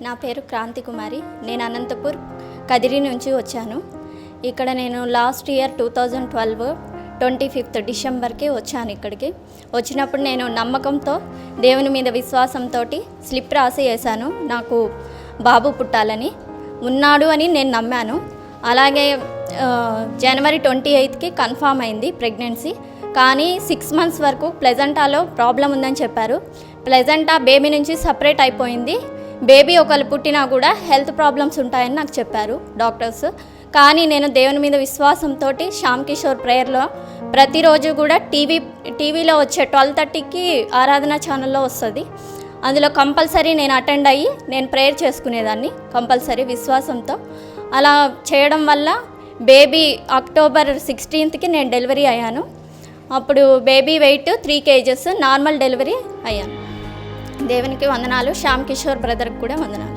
నా పేరు క్రాంతి కుమారి. నేను అనంతపూర్ కదిరి నుంచి వచ్చాను. ఇక్కడ నేను లాస్ట్ ఇయర్ 2012 25th డిసెంబర్కి వచ్చాను. ఇక్కడికి వచ్చినప్పుడు నేను నమ్మకంతో దేవుని మీద విశ్వాసంతో స్లిప్ రాసి వేశాను. నాకు బాబు పుట్టాలని ఉన్నాడు అని నేను నమ్మాను. అలాగే జనవరి 28కి కన్ఫామ్ అయింది ప్రెగ్నెన్సీ. కానీ 6 months వరకు ప్లెజెంటాలో ప్రాబ్లం ఉందని చెప్పారు. ప్లెజెంటా బేబీ నుంచి సపరేట్ అయిపోయింది. బేబీ ఒకళ్ళు పుట్టినా కూడా హెల్త్ ప్రాబ్లమ్స్ ఉంటాయని నాకు చెప్పారు డాక్టర్స్. కానీ నేను దేవుని మీద విశ్వాసంతో శ్యామ్ కిషోర్ ప్రేయర్లో ప్రతిరోజు కూడా టీవీలో వచ్చే 12:30కి ఆరాధన ఛానల్లో వస్తుంది. అందులో కంపల్సరీ నేను అటెండ్ అయ్యి నేను ప్రేయర్ చేసుకునేదాన్ని కంపల్సరీ విశ్వాసంతో. అలా చేయడం వల్ల బేబీ అక్టోబర్ 16కి నేను డెలివరీ అయ్యాను. అప్పుడు baby wait 3 kgs normal delivery అయ్యాను. దేవునికి వందనాలు. శ్యామ్ కిషోర్ బ్రదర్కి కూడా వందనాలు.